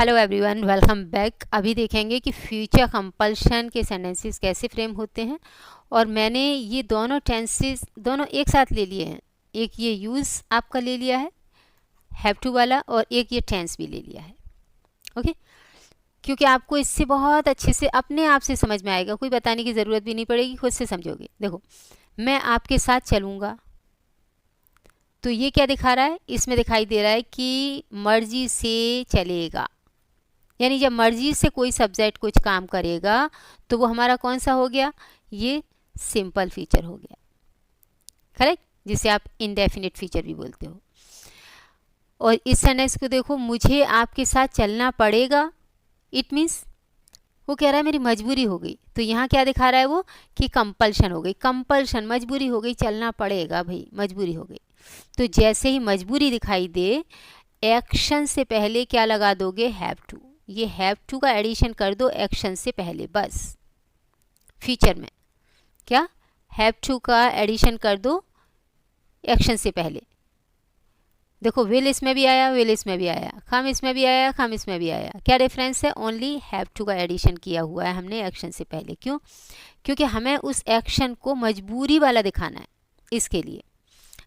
Hello everyone, welcome back. अभी देखेंगे कि फ्यूचर कंपल्शन के सेंटेंसेस कैसे फ्रेम होते हैं। और मैंने ये दोनों टेंसेस दोनों एक साथ ले लिए हैं। एक ये यूज़ आपका ले लिया है हैव टू वाला, और एक ये टेंस भी ले लिया है। ओके, क्योंकि आपको इससे बहुत अच्छे से अपने आप से समझ में आएगा, कोई बताने की ज़रूरत भी नहीं पड़ेगी, खुद से समझोगे। देखो, मैं आपके साथ चलूँगा, तो ये क्या दिखा रहा है, इसमें दिखाई दे रहा है कि मर्जी से चलेगा। यानी जब मर्जी से कोई सब्जेक्ट कुछ काम करेगा तो वो हमारा कौन सा हो गया, ये सिंपल फीचर हो गया, करेक्ट, जिसे आप इनडेफिनिट फीचर भी बोलते हो। और इस सेंटेंस को देखो, मुझे आपके साथ चलना पड़ेगा, इट मीन्स वो कह रहा है मेरी मजबूरी हो गई। तो यहाँ क्या दिखा रहा है वो, कि कंपल्शन हो गई, कंपल्शन मजबूरी हो गई, चलना पड़ेगा भाई, मजबूरी हो गई। तो जैसे ही मजबूरी दिखाई दे, एक्शन से पहले क्या लगा दोगे, हैव टू। ये हैव टू का एडिशन कर दो एक्शन से पहले, बस फीचर में क्या हैव टू का एडिशन कर दो एक्शन से पहले। देखो, विल इसमें भी आया, विल इसमें भी आया, खम इसमें भी आया, खम इसमें भी आया। क्या डिफरेंस है, ओनली हैव टू का एडिशन किया हुआ है हमने एक्शन से पहले। क्यों? क्योंकि हमें उस एक्शन को मजबूरी वाला दिखाना है, इसके लिए।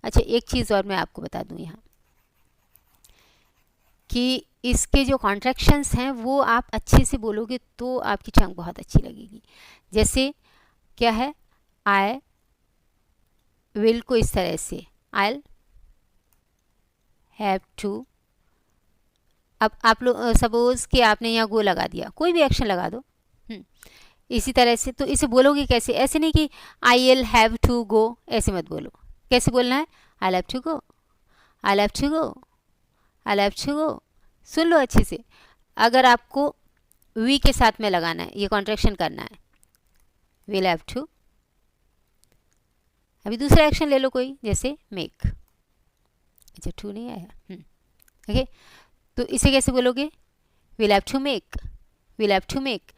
अच्छा, एक चीज़ और मैं आपको बता दूं यहाँ, कि इसके जो कॉन्ट्रैक्शंस हैं वो आप अच्छे से बोलोगे तो आपकी टंग बहुत अच्छी लगेगी। जैसे क्या है, आई विल को इस तरह से, आई हैव टू। अब आप लोग सपोज कि आपने यहाँ गो लगा दिया, कोई भी एक्शन लगा दो, इसी तरह से। तो इसे बोलोगे कैसे, ऐसे नहीं कि I will have to go, ऐसे मत बोलो। कैसे बोलना है, I have to go, I have to go, I have to go. सुन लो अच्छे से। अगर आपको वी के साथ में लगाना है, ये कॉन्ट्रैक्शन करना है, विल हैव टू। अभी दूसरा एक्शन ले लो कोई, जैसे मेक। अच्छा, टू नहीं आया, ओके। तो इसे कैसे बोलोगे, will have to make, will have to make.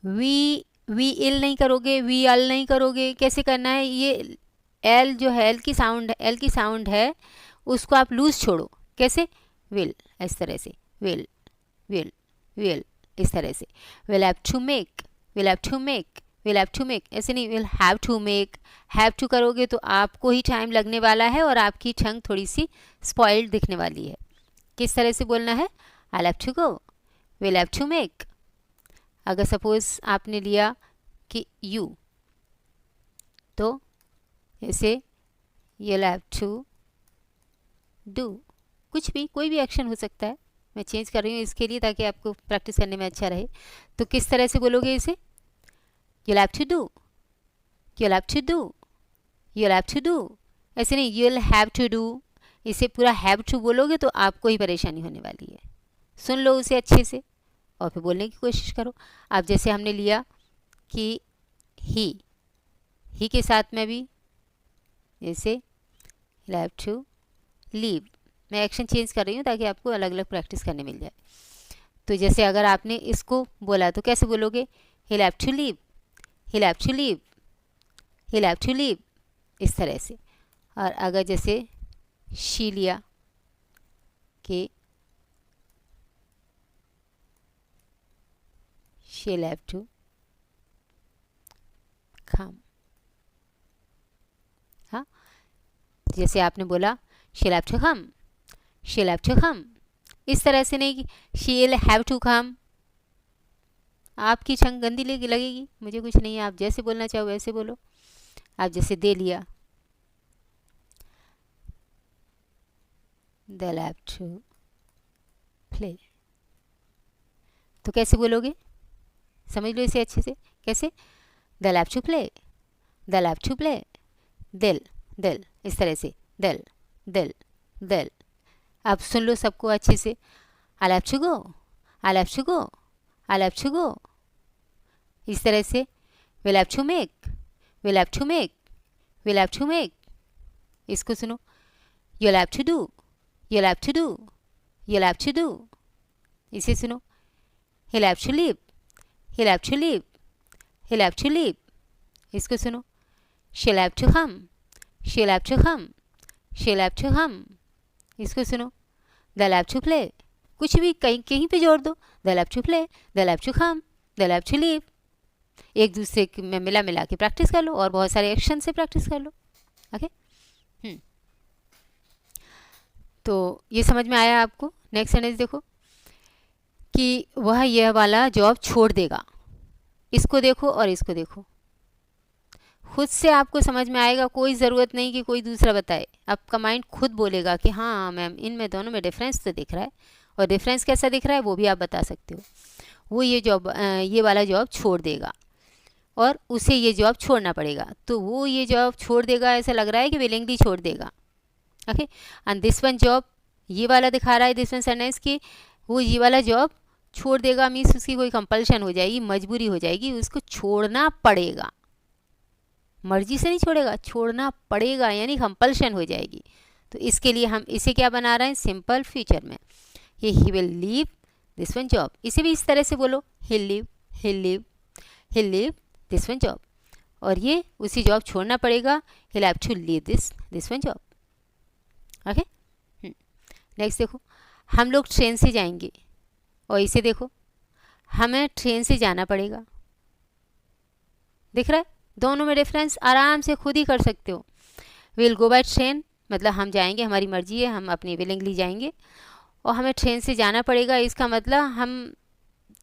We'll नहीं करोगे, वी अल नहीं करोगे। कैसे करना है, ये एल जो है, एल की साउंड है, उसको आप लूज छोड़ो। कैसे, विल, इस तरह से, विल विल विल, इस तरह से। Will have to make, will have to make, will have to make, ऐसे नहीं, will have to make. Have to करोगे तो आपको ही टाइम लगने वाला है और आपकी टंग थोड़ी सी स्पॉइल्ड दिखने वाली है। किस तरह से बोलना है, I have to go, will have to make. अगर सपोज आपने लिया कि यू, तो ऐसे you'll have to do, कुछ भी, कोई भी एक्शन हो सकता है। मैं चेंज कर रही हूँ इसके लिए ताकि आपको प्रैक्टिस करने में अच्छा रहे। तो किस तरह से बोलोगे इसे, you'll have to do, you'll have to do, you'll have to do। ऐसे नहीं, you'll have to do। इसे पूरा have to बोलोगे तो आपको ही परेशानी होने वाली है। सुन लो उसे अच्छे से और फिर बोलने की कोशिश करो। अब जैसे हमने लिया कि ही के साथ में भी जैसे you'll have to leave। मैं एक्शन चेंज कर रही हूँ ताकि आपको अलग अलग प्रैक्टिस करने मिल जाए। तो जैसे अगर आपने इसको बोला तो कैसे बोलोगे, he'll have to leave, he'll have to leave, he'll have to leave, इस तरह से। और अगर जैसे she लिया कि she'll have to come, हाँ, जैसे आपने बोला she'll have to come, she'll have to come, इस तरह से नहीं कि she'll have to come। आपकी छंग गंदी लगेगी, मुझे कुछ नहीं है, आप जैसे बोलना चाहो वैसे बोलो। आप जैसे दे लिया, they'll have to play, तो कैसे बोलोगे, समझ लो इसे अच्छे से। कैसे, they'll have to play, they'll have to play, they'll, इस तरह से, they'll। अब सुन लो सबको अच्छे से, I'll have to go, I'll have to go, I'll have to go, इस तरह से। we'll have to make, we'll have to make, we'll have to make, इसको सुनो, you'll have to do, you'll have to do, you'll have to do, इसे सुनो, he'll have to leave, he'll have to leave, he'll have to leave, इसको सुनो, she'll have to come, she'll have to come, she'll have to come, इसको सुनो, they'll have to play, कुछ भी कहीं कहीं पे जोड़ दो, they love to play, they love to come, they love to leave, एक दूसरे में मिला मिला के प्रैक्टिस कर लो और बहुत सारे एक्शन से प्रैक्टिस कर लो। ओके, तो ये समझ में आया आपको। नेक्स्ट सेंटेंस देखो कि वह यह वाला जॉब छोड़ देगा। इसको देखो और इसको देखो, खुद से आपको समझ में आएगा, कोई ज़रूरत नहीं कि कोई दूसरा बताए। आपका माइंड खुद बोलेगा कि हाँ मैम, इनमें दोनों में डिफरेंस तो दिख रहा है, और डिफरेंस कैसा दिख रहा है वो भी आप बता सकते हो। वो ये वाला जॉब छोड़ देगा और उसे ये जॉब छोड़ना पड़ेगा, तो वो ये जॉब छोड़ देगा ऐसा लग रहा है कि विलिंगली छोड़ देगा। Okay, and this one job, ये वाला दिखा रहा है दिस वन सेंटेंस कि वो ये वाला जॉब छोड़ देगा, मीन्स उसकी कोई कंपल्शन हो जाएगी, मजबूरी हो जाएगी, उसको छोड़ना पड़ेगा। मर्जी से नहीं छोड़ेगा, छोड़ना पड़ेगा यानी कंपल्शन हो जाएगी। तो इसके लिए हम इसे क्या बना रहे हैं, सिंपल फ्यूचर में, ये he will leave this one job. इसे भी इस तरह से बोलो, he'll leave this one job, और ये उसी जॉब छोड़ना पड़ेगा, he'll have to leave this one job. Okay, next देखो, हम लोग ट्रेन से जाएंगे, और इसे देखो, हमें ट्रेन से जाना पड़ेगा। दिख रहा है, दोनों में डिफरेंस आराम से खुद ही कर सकते हो। विल गो बाय ट्रेन मतलब हम जाएंगे, हमारी मर्जी है, हम अपनी विलिंगली जाएंगे, और हमें ट्रेन से जाना पड़ेगा, इसका मतलब हम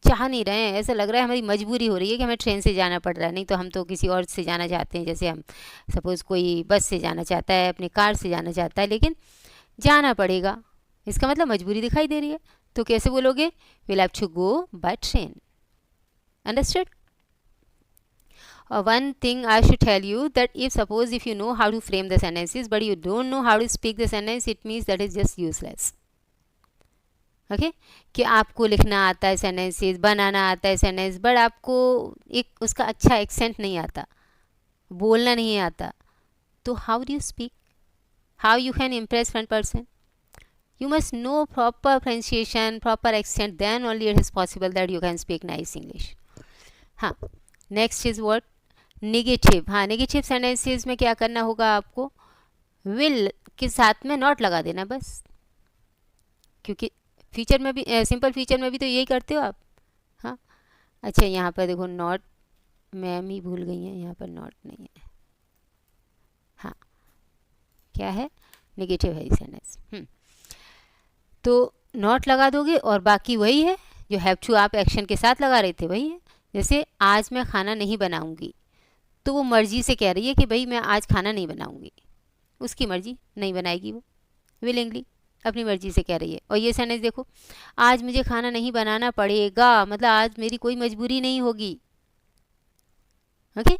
चाह नहीं रहे हैं, ऐसा लग रहा है हमारी मजबूरी हो रही है कि हमें ट्रेन से जाना पड़ रहा है, नहीं तो हम तो किसी और से जाना चाहते हैं। जैसे हम सपोज़ कोई बस से जाना चाहता है, अपनी कार से जाना चाहता है, लेकिन जाना पड़ेगा, इसका मतलब मजबूरी दिखाई दे रही है। तो कैसे बोलोगे, will have to go by train. Understood? One thing I should tell you that if you know how to frame the sentences but you don't know how to speak the sentence, it means that is just useless. Okay, कि आपको लिखना आता है sentences, बनाना आता है sentence, but आपको एक उसका अच्छा एक्सेंट नहीं आता, बोलना नहीं आता, तो how do you speak, how you can impress one person? You must know proper pronunciation, proper accent, then only it is possible that you can speak nice English. हाँ, नेक्स्ट इज वर्ड नेगेटिव। हाँ, negative sentences में क्या करना होगा आपको, will के साथ में नॉट लगा देना बस, क्योंकि फीचर में भी सिंपल फीचर में भी तो यही करते हो आप। हाँ, अच्छा यहाँ पर देखो नॉट, मैम ही भूल गई हैं, यहाँ पर नॉट नहीं है। हाँ, क्या है, नेगेटिव है सेंटेंस। तो नॉट लगा दोगे और बाकी वही है जो हैव टू आप एक्शन के साथ लगा रहे थे, वही है। जैसे आज मैं खाना नहीं बनाऊंगी, तो वो मर्जी से कह रही है कि भाई मैं आज खाना नहीं बनाऊंगी, उसकी मर्जी, नहीं बनाएगी वो, विलिंगली अपनी मर्जी से कह रही है। और ये सेंटेंस देखो, आज मुझे खाना नहीं बनाना पड़ेगा मतलब आज मेरी कोई मजबूरी नहीं होगी। ओके,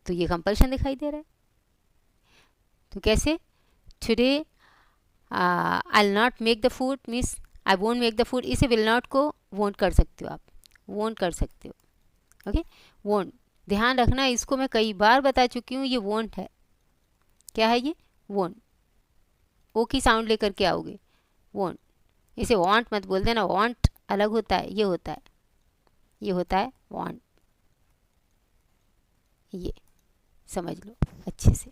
तो ये कंपल्शन दिखाई दे रहा है। तो कैसे, today I will not make the food, means I won't make the food, इसे विल नॉट को वोंट कर सकते हो आप, वोंट कर सकते हो। ओके, वोंट, ध्यान रखना, इसको मैं कई बार बता चुकी हूँ, ये वोंट है। क्या है ये, वोंट, ओ की साउंड लेकर के आओगे, वोंट, इसे वांट मत बोल देना, वांट अलग होता है, ये होता है, ये होता है वांट, ये समझ लो अच्छे से।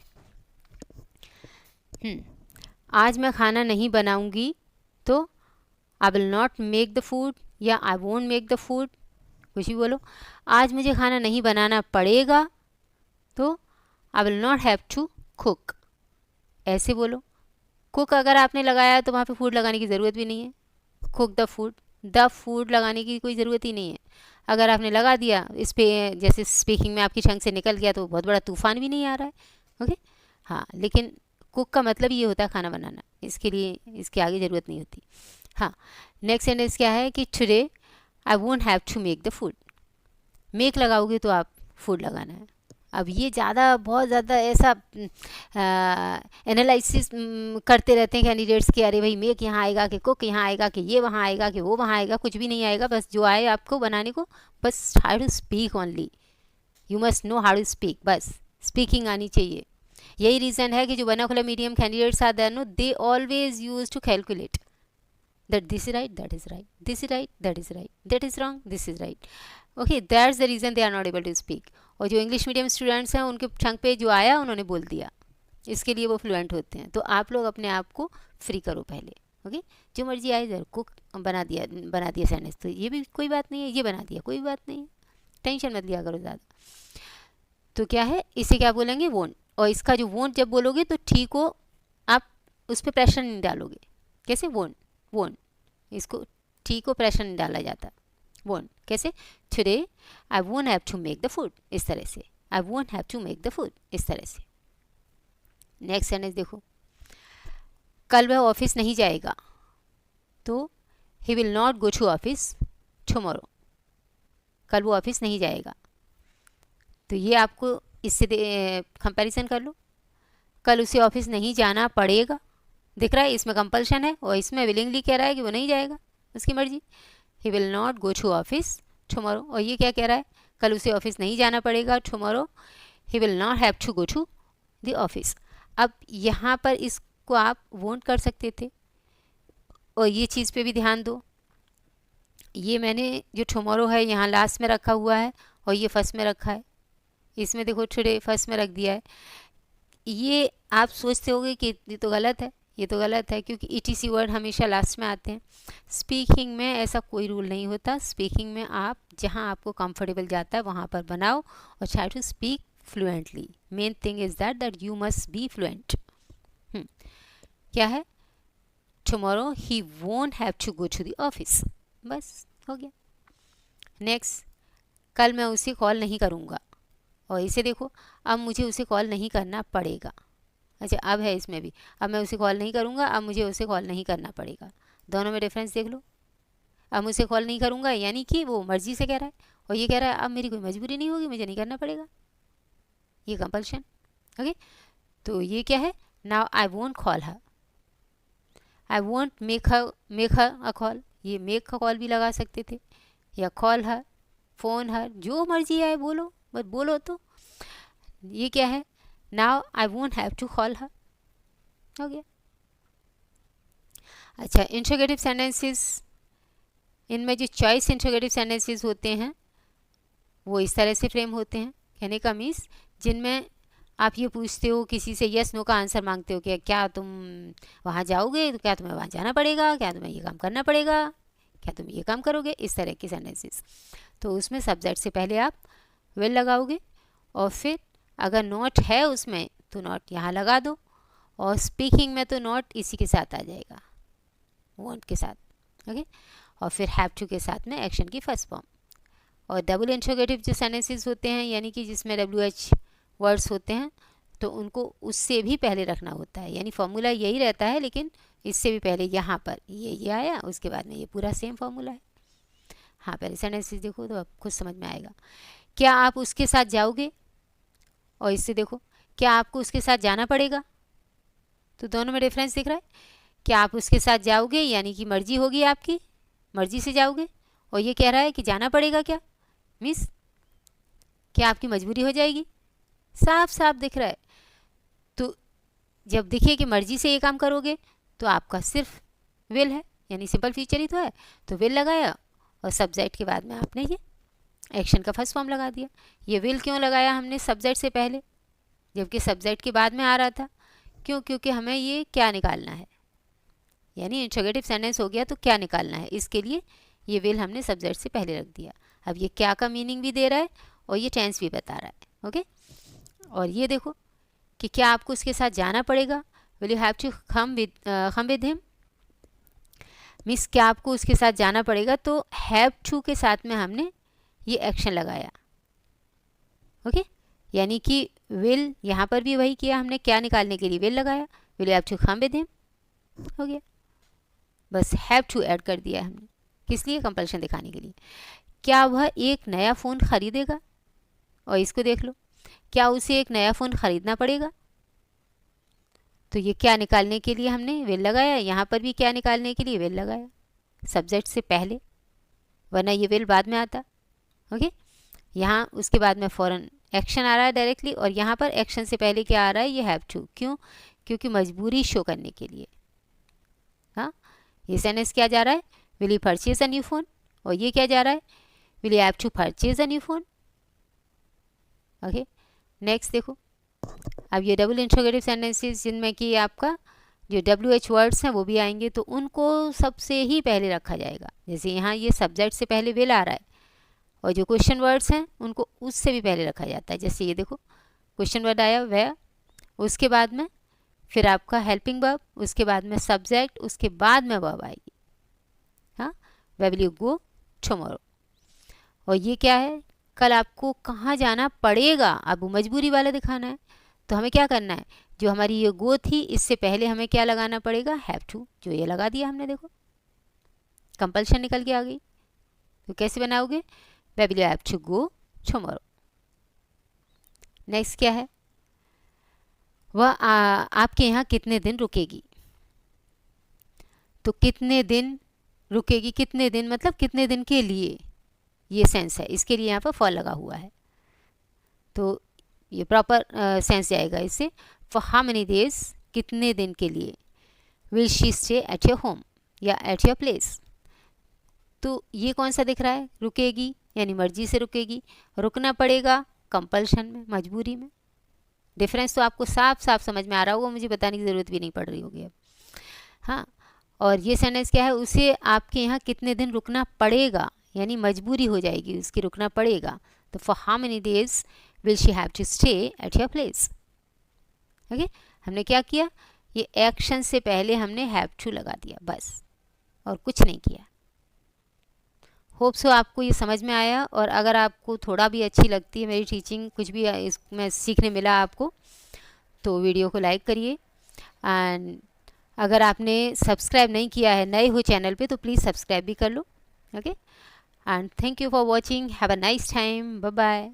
आज मैं खाना नहीं बनाऊंगी, तो I will not make the food या I won't make the food, कुछ भी बोलो। आज मुझे खाना नहीं बनाना पड़ेगा, तो I will not have to cook, ऐसे बोलो। कुक अगर आपने लगाया तो वहाँ पे फूड लगाने की ज़रूरत भी नहीं है, कुक द फूड लगाने की कोई ज़रूरत ही नहीं है। अगर आपने लगा दिया इस पे, जैसे स्पीकिंग में आपकी छंग से निकल गया, तो बहुत बड़ा तूफान भी नहीं आ रहा है। ओके, हाँ, लेकिन कुक का मतलब ये होता है खाना बनाना, इसके लिए इसके आगे ज़रूरत नहीं होती। हाँ, नेक्स्ट सेंटेंस क्या है कि today I won't have to make the food, make लगाओगे तो आप फूड लगाना है। अब ये बहुत ज़्यादा ऐसा एनालिसिस करते रहते हैं कैंडिडेट्स के, अरे भाई मेक यहाँ आएगा कि कुक यहाँ आएगा कि ये वहाँ आएगा कि वो वहाँ आएगा, कुछ भी नहीं आएगा, बस जो आए आपको बनाने को, बस how to speak only, you must know how to speak, बस स्पीकिंग आनी चाहिए। यही रीज़न है कि जो vernacular medium candidates are there no, they always use to calculate that this is right, that is right, this is right, that is right, that is wrong, this is right. Okay, that's the reason they are not able to speak. और जो English medium students हैं उनके छंग पे जो आया उन्होंने बोल दिया, इसके लिए वो फ्लुएंट होते हैं। तो आप लोग अपने आप को फ्री करो पहले। ओके, जो मर्जी आए इधर, कुक बना दिया सेंटेंस, तो ये भी कोई बात नहीं है, ये बना दिया कोई बात नहीं है, टेंशन मत लिया करो ज़्यादा। तो क्या है, इसे क्या बोलेंगे, वोंट। और इसका जो वोंट जब बोलोगे तो ठीक हो, आप उस पर प्रेशर नहीं डालोगे। कैसे, वोंट, वोंट, इसको ठीक को प्रेशर नहीं डाला जाता। वोंट कैसे, today I won't have to make the food, इस तरह से, I won't have to make the food, इस तरह से। नेक्स्ट सेंटेंस देखो, कल वह ऑफिस नहीं जाएगा, तो he will not go to office tomorrow, कल वो ऑफिस नहीं जाएगा। तो ये आपको इससे कंपैरिजन कर लो, कल उसे ऑफिस नहीं जाना पड़ेगा, दिख रहा है, इसमें कंपल्शन है और इसमें विलिंगली कह रहा है कि वो नहीं जाएगा, उसकी मर्जी। He will not go to office tomorrow, और ये क्या कह रहा है, कल उसे ऑफिस नहीं जाना पड़ेगा tomorrow, he will not have to go to the office. अब यहाँ पर इसको आप वोंट कर सकते थे, और ये चीज़ पे भी ध्यान दो, ये मैंने जो टुमारो है यहाँ लास्ट में रखा हुआ है और ये फर्स्ट में रखा है, इसमें देखो टुडे फर्स्ट में रख दिया है। ये आप सोचते होगे कि ये तो गलत है, ये तो गलत है, क्योंकि ईटीसी वर्ड हमेशा लास्ट में आते हैं। स्पीकिंग में ऐसा कोई रूल नहीं होता, स्पीकिंग में आप जहाँ आपको कंफर्टेबल जाता है वहाँ पर बनाओ और try to speak fluently. Main thing is that you must be fluent. क्या है, tomorrow he won't have to go to the office, बस हो गया। नेक्स्ट, कल मैं उसे कॉल नहीं करूँगा, और इसे देखो, अब मुझे उसे कॉल नहीं करना पड़ेगा। अच्छा, अब है इसमें भी, अब मैं उसे कॉल नहीं करूँगा, अब मुझे उसे कॉल नहीं करना पड़ेगा। दोनों में डिफरेंस देख लो, अब मुझे कॉल नहीं करूँगा यानी कि वो मर्जी से कह रहा है, और ये कह रहा है अब मेरी कोई मजबूरी नहीं होगी, मुझे नहीं करना पड़ेगा, ये कंपल्शन। ओके, तो ये क्या है, now I won't call her, I won't make her a call, ये मेक अ कॉल भी लगा सकते थे, या कॉल हर, फ़ोन हर, जो मर्जी आए बोलो, बस बोलो। तो ये क्या है, now I won't have to call her, हो गया। अच्छा, इंट्रोगेटिव सेंटेंसेस, इनमें जो चॉइस इंट्रोगेटिव सेंटेंसेस होते हैं वो इस तरह से फ्रेम होते हैं। कहने का मीन्स, जिनमें आप ये पूछते हो किसी से, यस नो का आंसर मांगते हो कि क्या तुम वहाँ जाओगे, तो क्या तुम्हें वहाँ जाना पड़ेगा, क्या तुम्हें ये काम करना पड़ेगा, क्या तुम ये काम करोगे, इस तरह के सेंटेंसेस। तो उसमें सब्जेक्ट से पहले आप विल लगाओगे, और फिर अगर नॉट है उसमें तो नॉट यहाँ लगा दो, और स्पीकिंग में तो नॉट इसी के साथ आ जाएगा, वोंट के साथ। ओके, और फिर हैव टू के साथ में एक्शन की फर्स्ट फॉर्म। और डबल इंट्रोगेटिव जो सेंटेंसेस होते हैं, यानी कि जिसमें WH वर्ड्स होते हैं, तो उनको उससे भी पहले रखना होता है, यानी फॉर्मूला यही रहता है, लेकिन इससे भी पहले यहाँ पर ये आया, उसके बाद में ये पूरा सेम फॉर्मूला है। हाँ, पहले सेंटेंसेस देखो तो आप खुद समझ में आएगा। क्या आप उसके साथ जाओगे, और इससे देखो, क्या आपको उसके साथ जाना पड़ेगा, तो दोनों में डिफरेंस दिख रहा है। क्या आप उसके साथ जाओगे यानी कि मर्जी होगी आपकी, मर्जी से जाओगे, और ये कह रहा है कि जाना पड़ेगा, क्या मीन्स क्या आपकी मजबूरी हो जाएगी, साफ साफ दिख रहा है। तो जब दिखे कि मर्जी से ये काम करोगे तो आपका सिर्फ विल है, यानी सिंपल फ्यूचर ही तो है, तो विल लगाया और सब्जेक्ट के बाद में आपने ये एक्शन का फर्स्ट फॉर्म लगा दिया। ये विल क्यों लगाया हमने सब्जेक्ट से पहले जबकि सब्जेक्ट के बाद में आ रहा था, क्यों, क्योंकि हमें ये क्या निकालना है, यानी इंट्रोगेटिव सेंटेंस हो गया तो क्या निकालना है, इसके लिए ये विल हमने सब्जेक्ट से पहले रख दिया। अब ये क्या का मीनिंग भी दे रहा है और ये टेंस भी बता रहा है। ओके, और ये देखो कि क्या आपको उसके साथ जाना पड़ेगा, will you have to come with him, means क्या आपको उसके साथ जाना पड़ेगा, तो हैव टू के साथ में हमने ये एक्शन लगाया। ओके, यानी कि विल यहाँ पर भी वही किया हमने, क्या निकालने के लिए विल लगाया, will you have to come with him, हो गया, बस हैव टू ऐड कर दिया हमने, किस लिए, कंपल्शन दिखाने के लिए। क्या वह एक नया फ़ोन खरीदेगा, और इसको देख लो, क्या उसे एक नया फ़ोन ख़रीदना पड़ेगा, तो ये क्या निकालने के लिए हमने विल लगाया, यहाँ पर भी क्या निकालने के लिए विल लगाया सब्जेक्ट से पहले, वरना ये विल बाद में आता। ओके, यहाँ उसके बाद में फ़ौरन एक्शन आ रहा है डायरेक्टली, और यहाँ पर एक्शन से पहले क्या आ रहा है, ये हैव टू, क्यों, क्योंकि मजबूरी शो करने के लिए। हाँ, ये सेंटेंस क्या जा रहा है, will you purchase a new phone, और ये क्या जा रहा है, will you have to purchase a new phone. Okay, next देखो, अब ये डबल इंट्रोगेटिव सेंटेंसेस जिनमें कि आपका जो WH वर्ड्स हैं वो भी आएंगे, तो उनको सबसे ही पहले रखा जाएगा। जैसे यहाँ ये सब्जेक्ट से पहले विल आ रहा है, और जो क्वेश्चन वर्ड्स हैं उनको उससे भी पहले रखा जाता है। जैसे ये देखो क्वेश्चन वर्ड आया वेयर, उसके बाद में फिर आपका हेल्पिंग वर्ब, उसके बाद में सब्जेक्ट, उसके बाद में वर्ब आएगी। हाँ, where will you go tomorrow. और ये क्या है, कल आपको कहाँ जाना पड़ेगा, अब वो मजबूरी वाला दिखाना है। तो हमें क्या करना है, जो हमारी ये गो थी इससे पहले हमें क्या लगाना पड़ेगा, हैव टू, जो ये लगा दिया हमने, देखो कंपल्शन निकल के आ गई। तो कैसे बनाओगे, where will you have to go tomorrow. Next क्या है, वह आपके यहाँ कितने दिन रुकेगी। तो कितने दिन रुकेगी, कितने दिन मतलब कितने दिन के लिए, ये सेंस है, इसके लिए यहाँ पर फॉर लगा हुआ है। तो ये प्रॉपर सेंस जाएगा इससे, फॉर हाउ मेनी डेज, कितने दिन के लिए, will she stay at your home या एट योर प्लेस। तो ये कौन सा दिख रहा है, रुकेगी यानी मर्जी से रुकेगी, रुकना पड़ेगा कंपल्शन में, मजबूरी में। डिफरेंस तो आपको साफ साफ समझ में आ रहा होगा, मुझे बताने की ज़रूरत भी नहीं पड़ रही होगी अब। हाँ, और ये सेंटेंस क्या है, उसे आपके यहाँ कितने दिन रुकना पड़ेगा, यानी मजबूरी हो जाएगी उसकी, रुकना पड़ेगा। तो for how many days will she have to stay at your place. Okay, हमने क्या किया, ये एक्शन से पहले हमने हैव टू लगा दिया बस, और कुछ नहीं किया। होप सो आपको ये समझ में आया, और अगर आपको थोड़ा भी अच्छी लगती है मेरी टीचिंग, कुछ भी इसमें सीखने मिला आपको, तो वीडियो को लाइक करिए। एंड अगर आपने सब्सक्राइब नहीं किया है, नए हो चैनल पे, तो प्लीज़ सब्सक्राइब भी कर लो। Okay, and thank you for watching, have a nice time, bye bye.